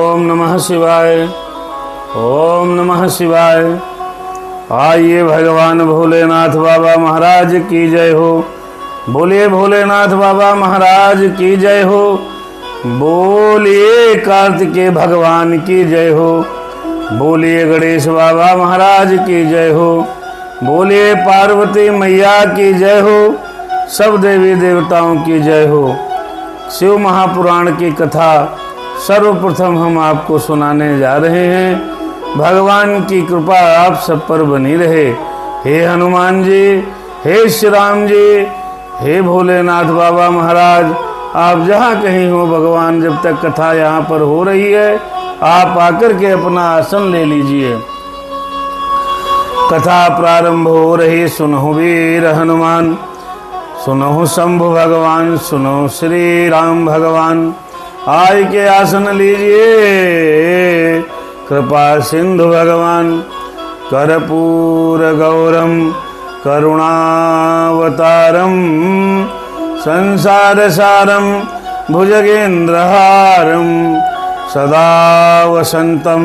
ओम नमः शिवाय। ओम नमः शिवाय। आइए भगवान भोलेनाथ बाबा महाराज की जय हो। बोलिए भोलेनाथ बाबा महाराज की जय हो। बोलिए कार्तिकेय भगवान की जय हो। बोलिए गणेश बाबा महाराज की जय हो। बोलिए पार्वती मैया की जय हो। सब देवी देवताओं की जय हो। शिव महापुराण की कथा सर्वप्रथम हम आपको सुनाने जा रहे हैं। भगवान की कृपा आप सब पर बनी रहे। हे हनुमान जी, हे श्री राम जी, हे भोलेनाथ बाबा महाराज, आप जहाँ कहीं हो भगवान, जब तक कथा यहाँ पर हो रही है आप आकर के अपना आसन ले लीजिए। कथा प्रारंभ हो रही। सुनो वीर हनुमान, सुनो शंभु भगवान, सुनो श्री राम भगवान। आय के आसन लीजिए। कृपा सिंधु भगवान, कर्पूर गौरम करुणावतारम, संसार सारम भुजगेन्द्रहारम, सदा वसंतम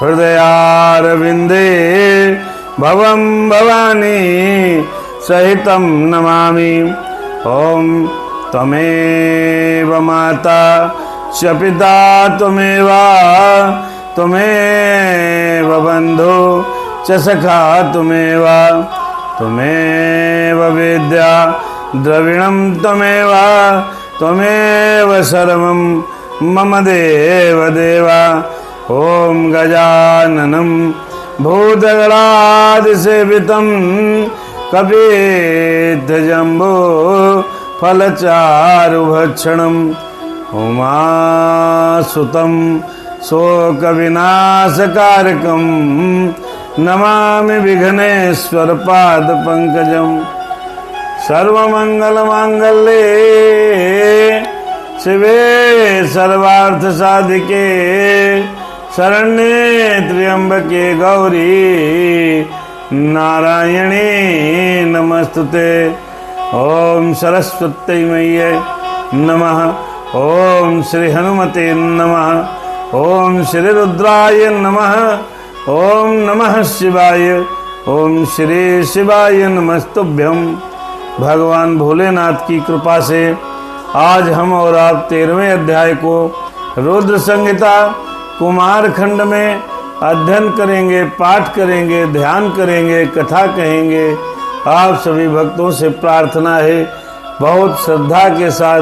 हृदयारविंदे, भवम भवानी सहितम नमामि। ओम त्वमेव माता च पिता त्वमेव, त्वमेव बन्धु च सखा त्वमेव, त्वमेव विद्या द्रविणं त्वमेव, त्वमेव सर्वं मम देव देव। ॐ गजाननं भूतगणादिसेवितं कपित्थजम्बो फलचारुभक्षणम्, उमासुतं शोकविनाशकारकं, नमामि विघ्नेश्वरपादपङ्कजम्। सर्वमङ्गलमाङ्गल्ये शिवे सर्वार्थसाधिके, शरण्ये त्र्यम्बके गौरी नारायणी नमस्तुते। ओम सरस्वती मैये नमः। ओम श्री हनुमते नमः। ओम श्री रुद्राय नमः। ओम नमः शिवाय। ओम श्री शिवाय नमस्तुभ्यं। भगवान भोलेनाथ की कृपा से आज हम और आप 13वें अध्याय को रुद्र संहिता कुमार खंड में अध्ययन करेंगे, पाठ करेंगे, ध्यान करेंगे, कथा कहेंगे। आप सभी भक्तों से प्रार्थना है बहुत श्रद्धा के साथ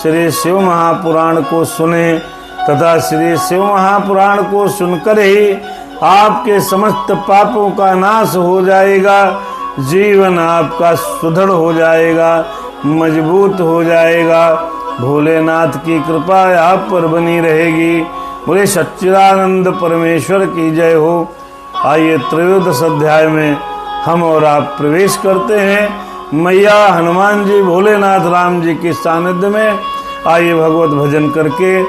श्री शिव महापुराण को सुने तथा श्री शिव महापुराण को सुनकर ही आपके समस्त पापों का नाश हो जाएगा, जीवन आपका सुदृढ़ हो जाएगा, मजबूत हो जाएगा। भोलेनाथ की कृपा आप पर बनी रहेगी। बोले सच्चिदानंद परमेश्वर की जय हो। आइए त्रयोदश अध्याय में हम और आप प्रवेश करते हैं मैया हनुमान जी भोलेनाथ राम जी के सानिध्य में। आइए भगवत भजन करके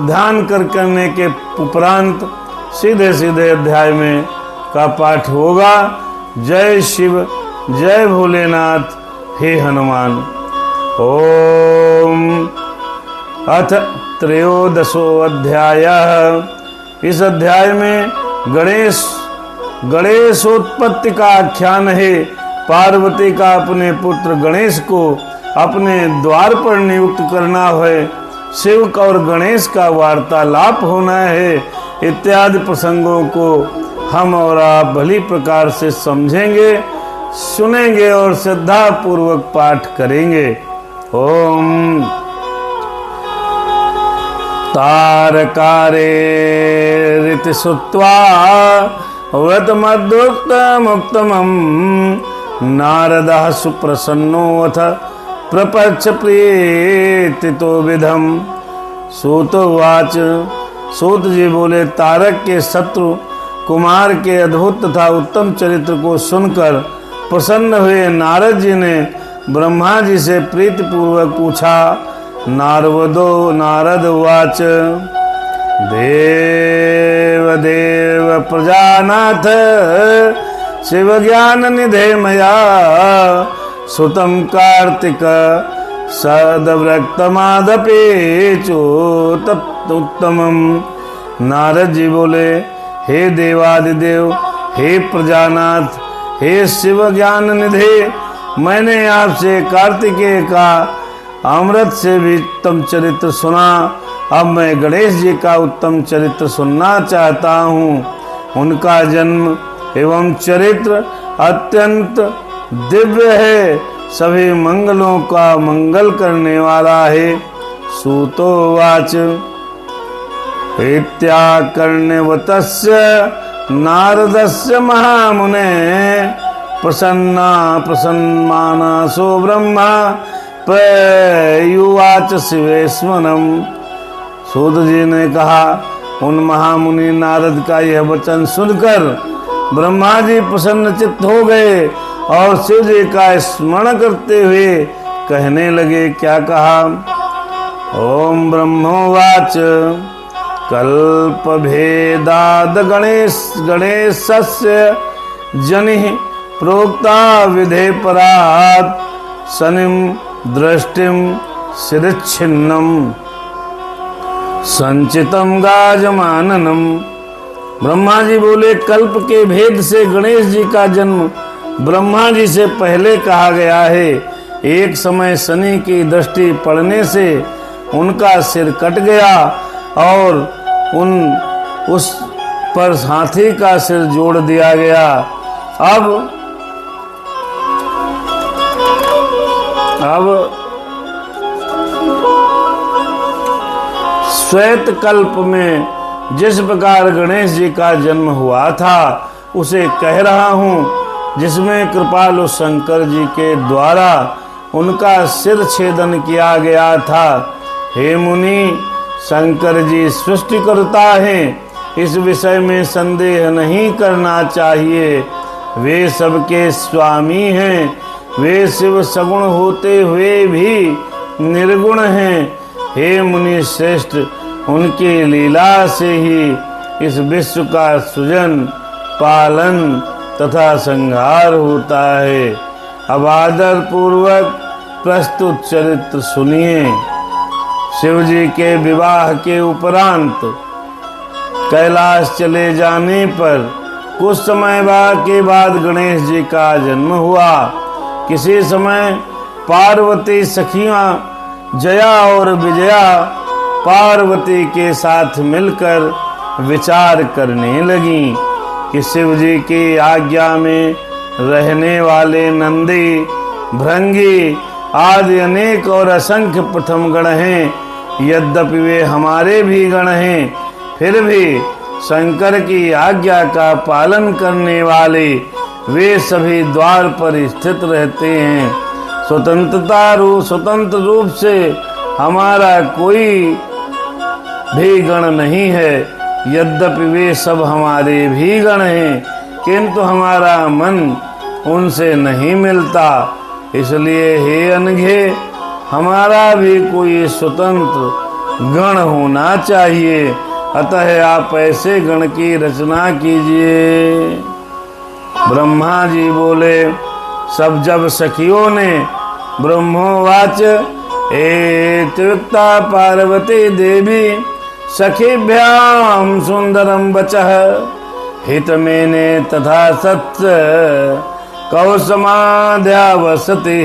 ध्यान करने के उपरांत सीधे सीधे अध्याय में का पाठ होगा। जय शिव, जय भोलेनाथ, हे हनुमान। ओम अथ त्रयोदशो अध्याय। इस अध्याय में गणेशोत्पत्ति का आख्यान है। पार्वती का अपने पुत्र गणेश को अपने द्वार पर नियुक्त करना है, शिव का और गणेश का वार्तालाप होना है, इत्यादि प्रसंगों को हम और आप भली प्रकार से समझेंगे, सुनेंगे और श्रद्धा पूर्वक पाठ करेंगे। ओम तारकारे ऋति सुत्वा व्रतमद्युक्तमुत्तमं, नारदः सुप्रसन्नोऽथ प्रपच्छ प्रीतितो विधम। सूतोवाच। सूत जी बोले, तारक के शत्रु कुमार के अद्भुत तथा उत्तम चरित्र को सुनकर प्रसन्न हुए नारद जी ने ब्रह्मा जी से प्रीतिपूर्वक पूछा। नारद उवाच। देव देव प्रजानाथ शिव ज्ञान निधे मया, सुतम कार्तिक सदव्रक्तमादपेचोत्तमम्। नारद जी बोले, हे देवादिदेव, हे प्रजानाथ, हे शिव ज्ञान निधे, मैंने आपसे कार्तिकेय का अमृत से भी उत्तम चरित्र सुना। अब मैं गणेश जी का उत्तम चरित्र सुनना चाहता हूँ। उनका जन्म एवं चरित्र अत्यंत दिव्य है, सभी मंगलों का मंगल करने वाला है। सूतोवाच इत्याकर्ण्यवतस्य नारदस्य महामुने प्रसन्नासो ब्रह्मा प्रयुवाच शिवेश्वरम। सूत जी ने कहा, उन महामुनि नारद का यह वचन सुनकर ब्रह्मा जी प्रसन्नचित्त हो गए और शिव जी का स्मरण करते हुए कहने लगे। क्या कहा? ओम ब्रह्मोवाच कल्पभेदाद गणेशस्य जनिः प्रोक्ता विधे परात् शनिं दृष्टिं शिरच्छिन्नम् संचितम गाजमाननम। ब्रह्मा जी बोले, कल्प के भेद से गणेश जी का जन्म ब्रह्मा जी से पहले कहा गया है। एक समय शनि की दृष्टि पड़ने से उनका सिर कट गया और उस पर हाथी का सिर जोड़ दिया गया। अब श्वेत कल्प में जिस प्रकार गणेश जी का जन्म हुआ था उसे कह रहा हूँ, जिसमें कृपालु शंकर जी के द्वारा उनका सिर छेदन किया गया था। हे मुनि, शंकर जी सृष्टिकर्ता हैं, इस विषय में संदेह नहीं करना चाहिए। वे सबके स्वामी हैं, वे शिव सगुण होते हुए भी निर्गुण हैं। हे मुनि श्रेष्ठ, उनकी लीला से ही इस विश्व का सृजन, पालन तथा संहार होता है। अब आदर पूर्वक प्रस्तुत चरित्र सुनिए। शिव जी के विवाह के उपरांत कैलाश चले जाने पर कुछ समय के बाद गणेश जी का जन्म हुआ। किसी समय पार्वती सखियां जया और विजया पार्वती के साथ मिलकर विचार करने लगी कि शिव जी की आज्ञा में रहने वाले नंदी, भृंगी आदि अनेक और असंख्य प्रथम गण हैं। यद्यपि वे हमारे भी गण हैं, फिर भी शंकर की आज्ञा का पालन करने वाले वे सभी द्वार पर स्थित रहते हैं। स्वतंत्र रूप से हमारा कोई भी गण नहीं है। यद्यपि वे सब हमारे भी गण हैं, किंतु हमारा मन उनसे नहीं मिलता। इसलिए हे अनघे, हमारा भी कोई स्वतंत्र गण होना चाहिए। अतः आप ऐसे गण की रचना कीजिए। ब्रह्मा जी बोले। सब जब सखियों ने ब्रह्मोवाच एत्युक्ता पार्वती देवी सखीभ्याम सुंदरम वचः हितमेने तथा सत्य कौसमाध्यावसति।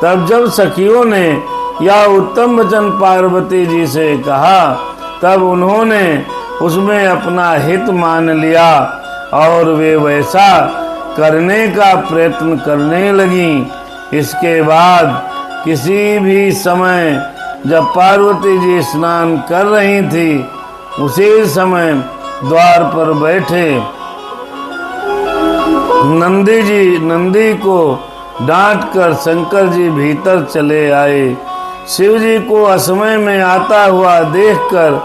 तब जब सखियों ने यह उत्तम वचन पार्वती जी से कहा, तब उन्होंने उसमें अपना हित मान लिया और वे वैसा करने का प्रयत्न करने लगी। इसके बाद किसी भी समय जब पार्वती जी स्नान कर रही थी, उसी समय द्वार पर बैठे नंदी को डांटकर शंकर जी भीतर चले आए। शिव जी को असमय में आता हुआ देखकर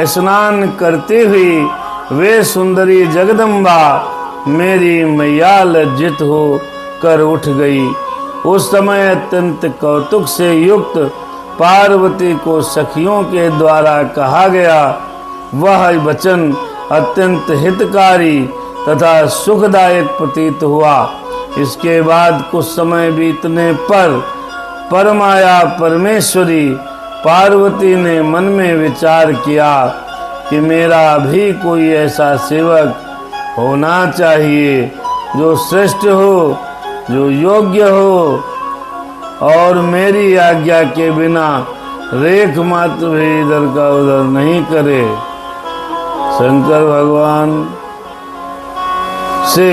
स्नान करती हुई वे सुंदरी जगदम्बा मेरी मैया लज्जित हो कर उठ गई। उस समय अत्यंत कौतुक से युक्त पार्वती को सखियों के द्वारा कहा गया वह वचन अत्यंत हितकारी तथा सुखदायक प्रतीत हुआ। इसके बाद कुछ समय बीतने पर परमाया परमेश्वरी पार्वती ने मन में विचार किया कि मेरा भी कोई ऐसा सेवक होना चाहिए जो श्रेष्ठ हो, जो योग्य हो और मेरी आज्ञा के बिना रेख मात्र भी इधर का उधर नहीं करे। शंकर भगवान से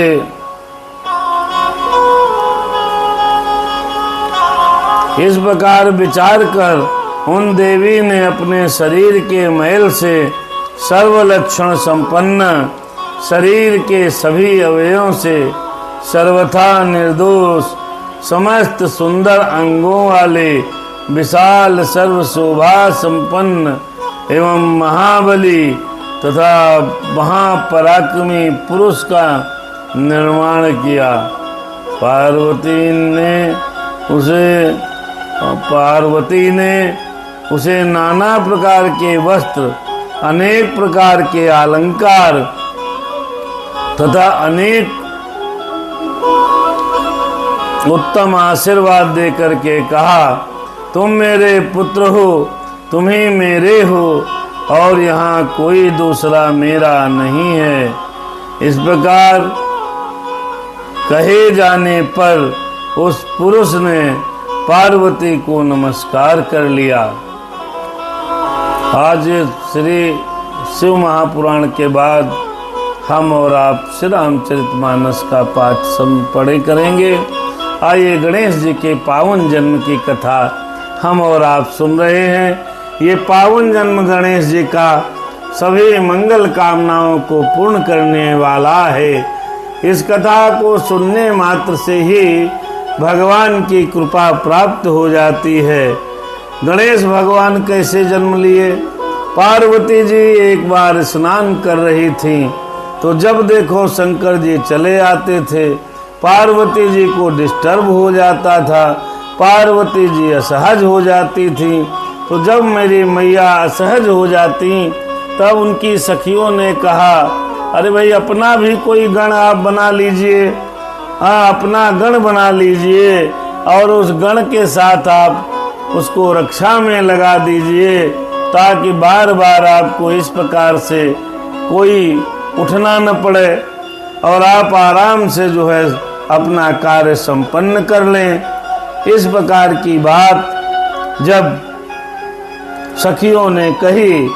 इस प्रकार विचार कर उन देवी ने अपने शरीर के मैल से सर्वलक्षण संपन्न, शरीर के सभी अवयवों से सर्वथा निर्दोष, समस्त सुंदर अंगों वाले, विशाल सर्व शोभा संपन्न एवं महाबली तथा महापराक्रमी पुरुष का निर्माण किया। पार्वती ने उसे नाना प्रकार के वस्त्र, अनेक प्रकार के अलंकार तथा अनेक उत्तम आशीर्वाद दे करके कहा, तुम मेरे पुत्र हो, तुम ही मेरे हो और यहाँ कोई दूसरा मेरा नहीं है। इस प्रकार कहे जाने पर उस पुरुष ने पार्वती को नमस्कार कर लिया। आज श्री शिव महापुराण के बाद हम और आप श्री रामचरितमानस का पाठ पढ़े करेंगे। आइए गणेश जी के पावन जन्म की कथा हम और आप सुन रहे हैं। ये पावन जन्म गणेश जी का सभी मंगल कामनाओं को पूर्ण करने वाला है। इस कथा को सुनने मात्र से ही भगवान की कृपा प्राप्त हो जाती है। गणेश भगवान कैसे जन्म लिए? पार्वती जी एक बार स्नान कर रही थी तो जब देखो शंकर जी चले आते थे, पार्वती जी को डिस्टर्ब हो जाता था, पार्वती जी असहज हो जाती थी। तो जब मेरी मैया असहज हो जाती तब उनकी सखियों ने कहा, अरे भाई अपना भी कोई गण आप बना लीजिए, अपना गण बना लीजिए और उस गण के साथ आप उसको रक्षा में लगा दीजिए ताकि बार बार आपको इस प्रकार से कोई उठना न पड़े और आप आराम से जो है अपना कार्य संपन्न कर लें। इस प्रकार की बात जब सखियों ने कही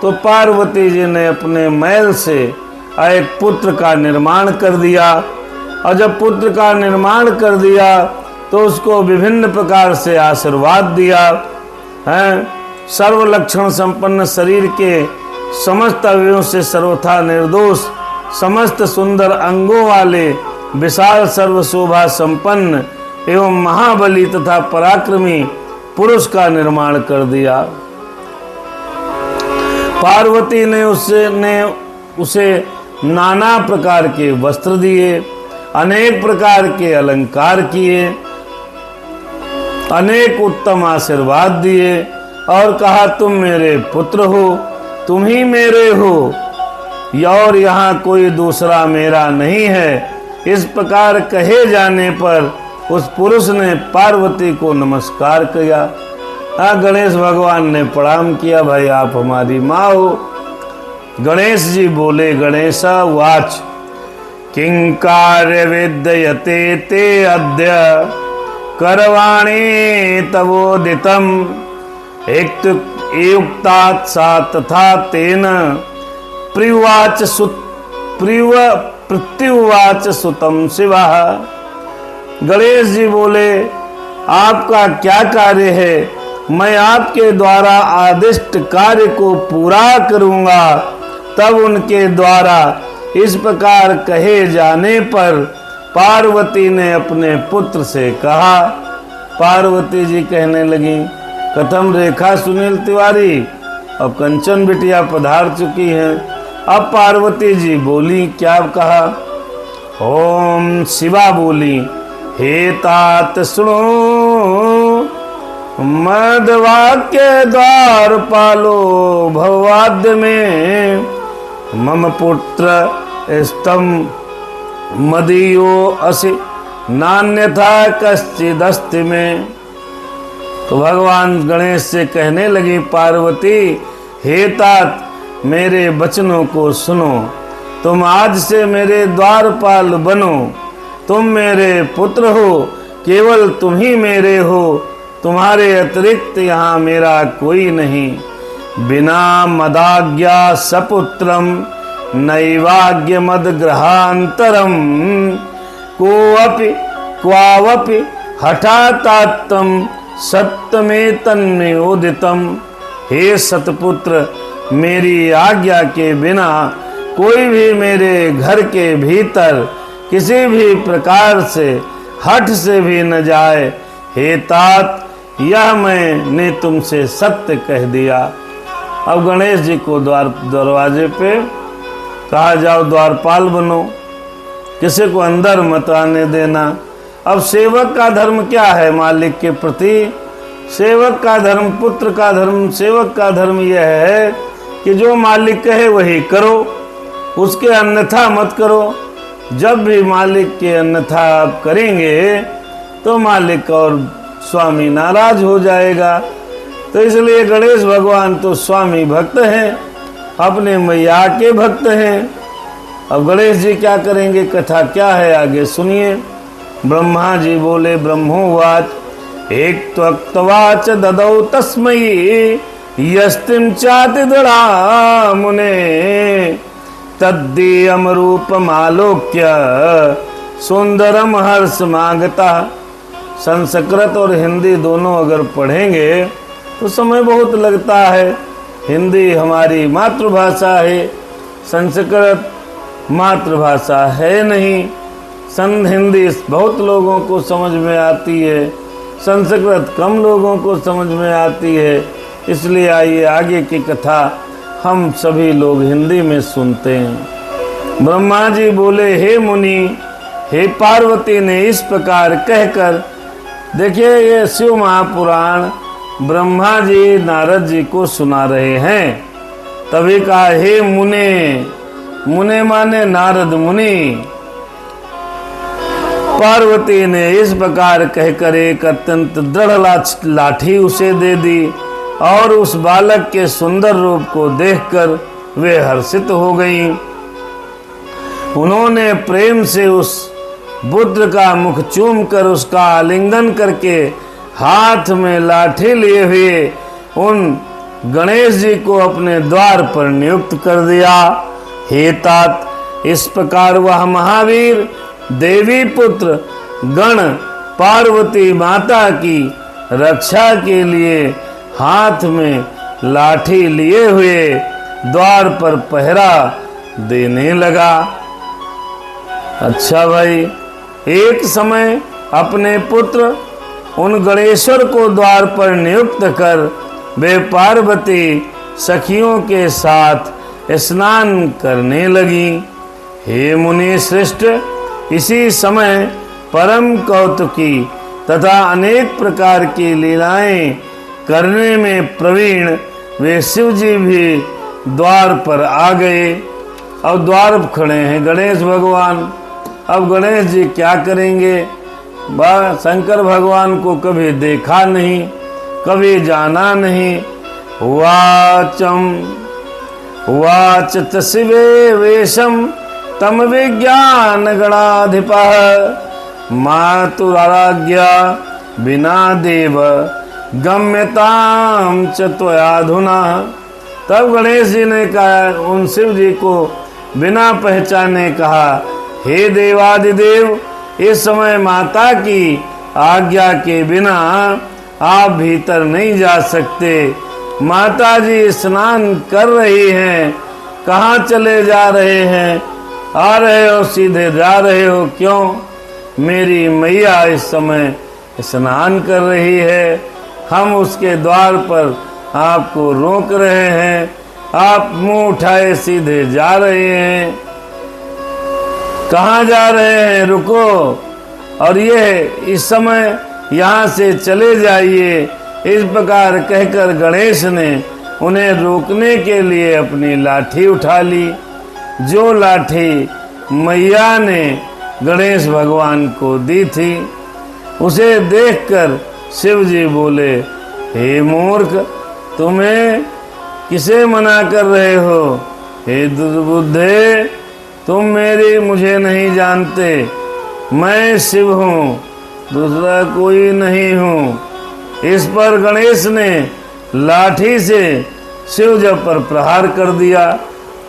तो पार्वती जी ने अपने मैल से एक पुत्र का निर्माण कर दिया और जब पुत्र का निर्माण कर दिया तो उसको विभिन्न प्रकार से आशीर्वाद दिया है। सर्वलक्षण संपन्न शरीर के समस्त अवयवों से सर्वथा निर्दोष, समस्त सुंदर अंगों वाले, विशाल सर्व शोभा संपन्न एवं महाबली तथा पराक्रमी पुरुष का निर्माण कर दिया। पार्वती ने उसे नाना प्रकार के वस्त्र दिए, अनेक प्रकार के अलंकार किए, अनेक उत्तम आशीर्वाद दिए और कहा, तुम मेरे पुत्र हो, तुम ही मेरे हो और यहाँ कोई दूसरा मेरा नहीं है। इस प्रकार कहे जाने पर उस पुरुष ने पार्वती को नमस्कार किया। गणेश भगवान ने प्रणाम किया, भाई आप हमारी माँ हो। गणेश जी बोले, गणेशा वाच किंकार विद्यते ते अद्य करवाणी तवोदितम युक्तात् सा तथा तेन प्रत्युवाच सुतम शिवा। गणेश जी बोले, आपका क्या कार्य है? मैं आपके द्वारा आदिष्ट कार्य को पूरा करूंगा। तब उनके द्वारा इस प्रकार कहे जाने पर पार्वती ने अपने पुत्र से कहा। पार्वती जी कहने लगी, कथम रेखा सुनील तिवारी, अब कंचन बिटिया पधार चुकी हैं। अब पार्वती जी बोली, क्या कहा? ओम शिवा बोली, हे तात सुनो, मदवाक्य द्वार पालो भवाद्य में, मम पुत्र स्तम मदीयो असि नान्यथा कश्चिदस्ति में। तो भगवान गणेश से कहने लगी पार्वती, हे तात मेरे वचनों को सुनो, तुम आज से मेरे द्वारपाल बनो, तुम मेरे पुत्र हो, केवल तुम ही मेरे हो, तुम्हारे अतिरिक्त यहाँ मेरा कोई नहीं। बिना मदाज्ञा सपुत्रम नैवाज्ञ मद ग्रहांतरम कोऽपि क्वावपि हठातात्तम सत्यमें तन्मयोदितम। हे सतपुत्र, मेरी आज्ञा के बिना कोई भी मेरे घर के भीतर किसी भी प्रकार से हठ से भी न जाए। हे तात, यह मैंने तुमसे सत्य कह दिया। अब गणेश जी को दरवाजे पे कहा, जाओ द्वारपाल बनो, किसी को अंदर मत आने देना। अब सेवक का धर्म क्या है मालिक के प्रति? सेवक का धर्म, पुत्र का धर्म, सेवक का धर्म यह है कि जो मालिक कहे वही करो, उसके अन्यथा मत करो। जब भी मालिक के अन्यथा आप करेंगे तो मालिक और स्वामी नाराज हो जाएगा। तो इसलिए गणेश भगवान तो स्वामी भक्त हैं, अपने मैया के भक्त हैं। अब गणेश जी क्या करेंगे, कथा क्या है आगे सुनिए। ब्रह्मा जी बोले, ब्रह्मोवाच एक त्वक्तवाच ददौ तस्मै यस्तिं चाति दृढ़ा मुने तद्दीयम रूपमालोक्य सुंदरम हर्ष मांगता। संस्कृत और हिंदी दोनों अगर पढ़ेंगे तो समय बहुत लगता है। हिंदी हमारी मातृभाषा है, संस्कृत मातृभाषा है नहीं। हिंदी बहुत लोगों को समझ में आती है, संस्कृत कम लोगों को समझ में आती है। इसलिए आइए आगे की कथा हम सभी लोग हिंदी में सुनते हैं। ब्रह्मा जी बोले, हे मुनि, हे पार्वती ने इस प्रकार कहकर, देखिए ये शिव महापुराण ब्रह्मा जी नारद जी को सुना रहे हैं। तभी कहा, हे मुने, मुने माने नारद मुनि। पार्वती ने इस प्रकार कहकर एक अत्यंत दृढ़ लाठी उसे दे दी और उस बालक के सुंदर रूप को देखकर वे हर्षित हो गईं। उन्होंने प्रेम से उस बुद्ध का मुख चूम कर उसका आलिंगन करके हाथ में लाठी लिए हुए उन गणेश जी को अपने द्वार पर नियुक्त कर दिया। हे तात, इस प्रकार वह महावीर देवी पुत्र गण पार्वती माता की रक्षा के लिए हाथ में लाठी लिए हुए द्वार पर पहरा देने लगा। अच्छा भाई, एक समय अपने पुत्र उन गणेश्वर को द्वार पर नियुक्त कर वे पार्वती सखियों के साथ स्नान करने लगी। हे मुनि श्रेष्ठ, इसी समय परम कौतुकी तथा अनेक प्रकार की लीलाएं करने में प्रवीण वे शिव जी भी द्वार पर आ गए। अब द्वार पर खड़े हैं गणेश भगवान। अब गणेश जी क्या करेंगे? शंकर भगवान को कभी देखा नहीं, कभी जाना नहीं। वाच च शिवे वेशम तम विज्ञान गणाधिपः मातुराज्ञा बिना देव गम्यताम च त्वयाधुना। तब गणेश जी ने कहा, उन शिव जी को बिना पहचाने कहा, हे देवादिदेव, इस समय माता की आज्ञा के बिना आप भीतर नहीं जा सकते। माता जी स्नान कर रही हैं, कहाँ चले जा रहे हैं? आ रहे हो सीधे जा रहे हो क्यों? मेरी मैया इस समय स्नान कर रही है, हम उसके द्वार पर आपको रोक रहे हैं, आप मुंह उठाए सीधे जा रहे हैं। कहाँ जा रहे हैं? रुको, और ये इस समय यहाँ से चले जाइए। इस प्रकार कहकर गणेश ने उन्हें रोकने के लिए अपनी लाठी उठा ली। जो लाठी मैया ने गणेश भगवान को दी थी, उसे देखकर शिव जी बोले, हे मूर्ख, तुम्हें किसे मना कर रहे हो? हे दुर्बुद्धे, तुम मेरी मुझे नहीं जानते। मैं शिव हूँ, दूसरा कोई नहीं हूँ। इस पर गणेश ने लाठी से शिव जब पर प्रहार कर दिया।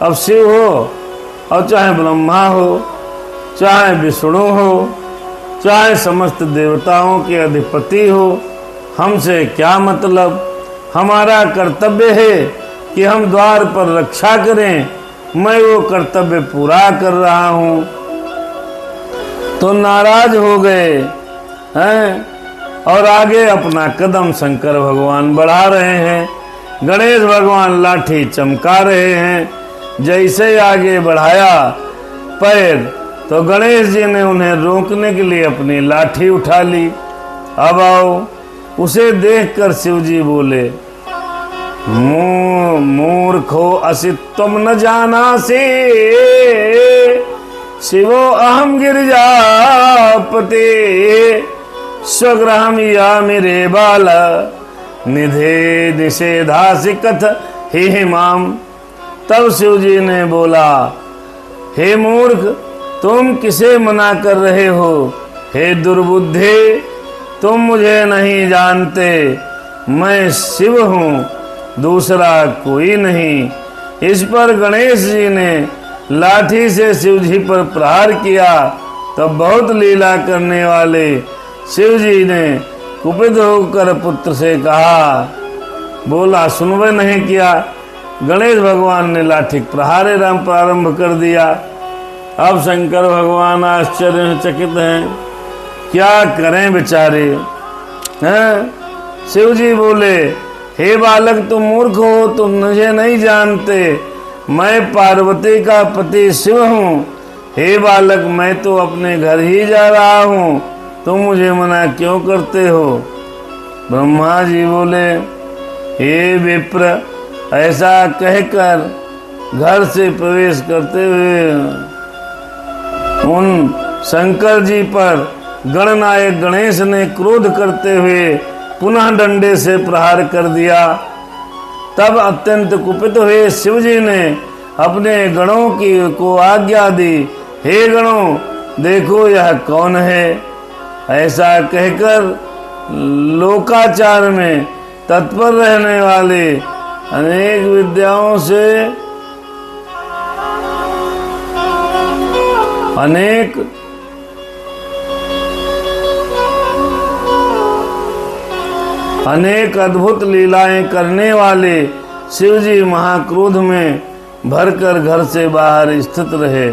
अब शिव हो और चाहे ब्रह्मा हो, चाहे विष्णु हो, चाहे समस्त देवताओं के अधिपति हो, हमसे क्या मतलब? हमारा कर्तव्य है कि हम द्वार पर रक्षा करें। मैं वो कर्तव्य पूरा कर रहा हूँ। तो नाराज हो गए हैं और आगे अपना कदम शंकर भगवान बढ़ा रहे हैं। गणेश भगवान लाठी चमका रहे हैं। जैसे आगे बढ़ाया पैर, तो गणेश जी ने उन्हें रोकने के लिए अपनी लाठी उठा ली। अब आओ। उसे देखकर शिव जी बोले, मूर्खो असि तुम न जानासि, शिवो अहम गिरिजापते, स्वगृहम यामि रे बाल, निधे निषेधासि कथ हे माम। तब शिव जी ने बोला, हे मूर्ख, तुम किसे मना कर रहे हो? हे दुर्बुद्धे, तुम मुझे नहीं जानते। मैं शिव हूँ, दूसरा कोई नहीं। इस पर गणेश जी ने लाठी से शिव जी पर प्रहार किया। तब बहुत लीला करने वाले शिव जी ने कुपित होकर पुत्र से कहा, बोला सुनवे नहीं किया। गणेश भगवान ने लाठी प्रहारे राम प्रारंभ कर दिया। अब शंकर भगवान आश्चर्यचकित हैं, क्या करें बेचारे हैं। शिव जी बोले, हे बालक, तुम मूर्ख हो, तुम मुझे नहीं जानते। मैं पार्वती का पति शिव हूँ। हे बालक, मैं तो अपने घर ही जा रहा हूँ, तुम मुझे मना क्यों करते हो? ब्रह्मा जी बोले, हे विप्र, ऐसा कहकर घर से प्रवेश करते हुए उन शंकर जी पर गणनायक गणेश ने क्रोध करते हुए पुनः डंडे से प्रहार कर दिया। तब अत्यंत कुपित हुए शिव जी ने अपने गणों को आज्ञा दी, हे गणों, देखो यह कौन है। ऐसा कहकर लोकाचार में तत्पर रहने वाले अनेक विद्याओं से अनेक अद्भुत लीलाएं करने वाले शिव जी महाक्रोध में भरकर घर से बाहर स्थित रहे।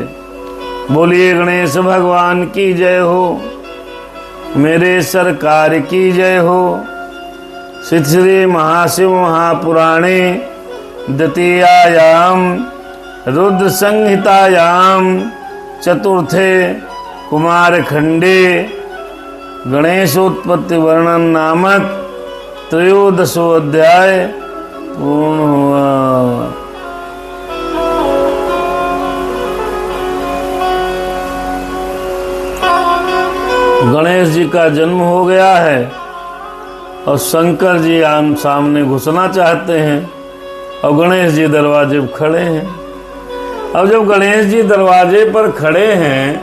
बोलिए गणेश भगवान की जय हो, मेरे सरकार की जय हो। श्री महाशिव महापुराणे द्वितीयायाम रुद्र संहितायाम चतुर्थे कुमारखंडे गणेशोत्पत्ति वर्णन नामक त्रयोदशो अध्याय पूर्ण हुआ। गणेश जी का जन्म हो गया है और शंकर जी आम सामने घुसना चाहते हैं और गणेश जी दरवाजे पर खड़े हैं। अब जब गणेश जी दरवाजे पर खड़े हैं,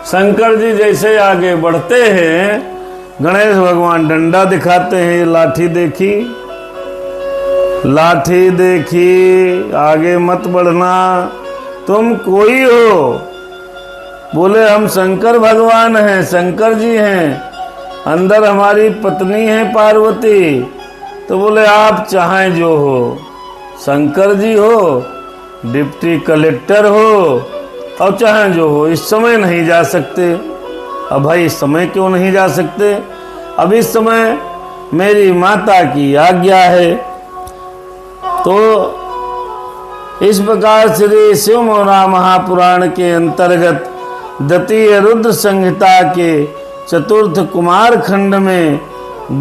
शंकर जी जैसे आगे बढ़ते हैं, गणेश भगवान डंडा दिखाते हैं। लाठी देखी, लाठी देखी, आगे मत बढ़ना, तुम कोई हो? बोले हम शंकर भगवान हैं, शंकर जी हैं, अंदर हमारी पत्नी है पार्वती। तो बोले आप चाहें जो हो, शंकर जी हो, डिप्टी कलेक्टर हो और चाहे जो हो, इस समय नहीं जा सकते। अब भाई इस समय क्यों नहीं जा सकते? अब इस समय मेरी माता की आज्ञा है। तो इस प्रकार श्री शिव महापुराण के अंतर्गत द्वितीय रुद्र संहिता के चतुर्थ कुमार खंड में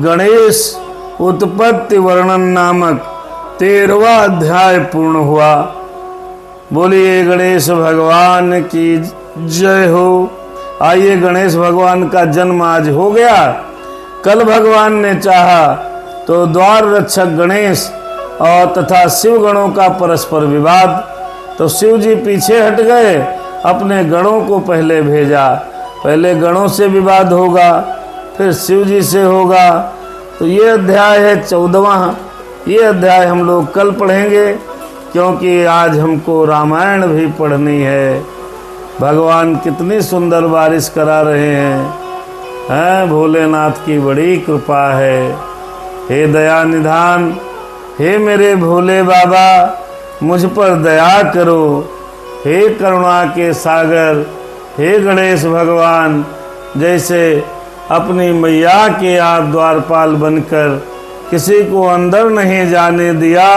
गणेश उत्पत्ति वर्णन नामक 13वां अध्याय पूर्ण हुआ। बोलिए गणेश भगवान की जय हो। आइए, गणेश भगवान का जन्म आज हो गया। कल भगवान ने चाहा तो द्वार रक्षक गणेश और तथा शिव गणों का परस्पर विवाद। तो शिव जी पीछे हट गए, अपने गणों को पहले भेजा। पहले गणों से विवाद होगा, फिर शिव जी से होगा। तो ये अध्याय है 14वां। ये अध्याय हम लोग कल पढ़ेंगे, क्योंकि आज हमको रामायण भी पढ़नी है। भगवान कितनी सुंदर बारिश करा रहे हैं, भोलेनाथ की बड़ी कृपा है। हे दया निधान, हे मेरे भोले बाबा, मुझ पर दया करो। हे करुणा के सागर, हे गणेश भगवान, जैसे अपनी मैया के आप द्वारपाल बनकर किसी को अंदर नहीं जाने दिया,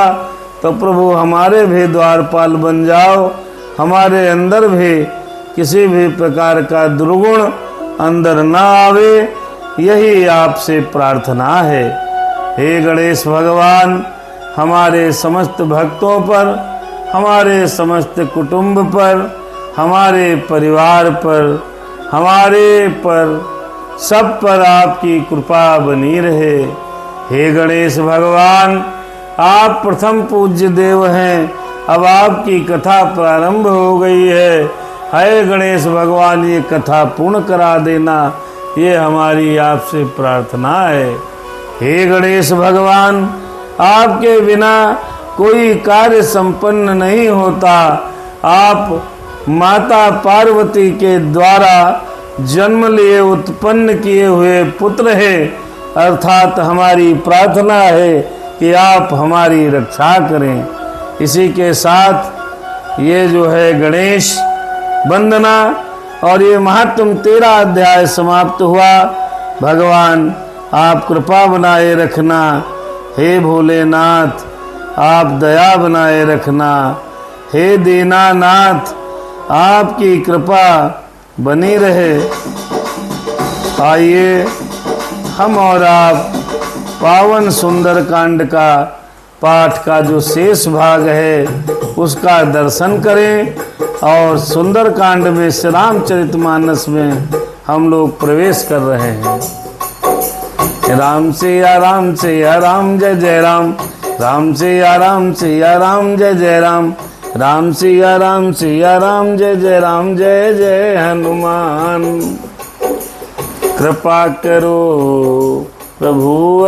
तो प्रभु हमारे भी द्वारपाल बन जाओ। हमारे अंदर भी किसी भी प्रकार का दुर्गुण अंदर न आवे, यही आपसे प्रार्थना है। हे गणेश भगवान, हमारे समस्त भक्तों पर, हमारे समस्त कुटुंब पर, हमारे परिवार पर, हमारे पर, सब पर आपकी कृपा बनी रहे। हे गणेश भगवान, आप प्रथम पूज्य देव हैं। अब आपकी कथा प्रारंभ हो गई है। हे गणेश भगवान, ये कथा पूर्ण करा देना, ये हमारी आपसे प्रार्थना है। हे गणेश भगवान, आपके बिना कोई कार्य संपन्न नहीं होता। आप माता पार्वती के द्वारा जन्म लिए उत्पन्न किए हुए पुत्र है, अर्थात हमारी प्रार्थना है कि आप हमारी रक्षा करें। इसी के साथ ये जो है गणेश वंदना और ये महात्म 13 अध्याय समाप्त हुआ। भगवान आप कृपा बनाए रखना। हे भोलेनाथ, आप दया बनाए रखना। हे दीनानाथ, आपकी कृपा बनी रहे। आइए हम और आप पावन सुंदर कांड का पाठ का जो शेष भाग है उसका दर्शन करें, और सुंदर कांड में श्री रामचरितमानस में हम लोग प्रवेश कर रहे हैं। राम सिया राम सिया राम, जय जय राम। राम सिया राम सिया राम, जय जय राम। राम सिया राम सिया राम, जय जय राम, जय जय हनुमान। कृपा करो प्रभु।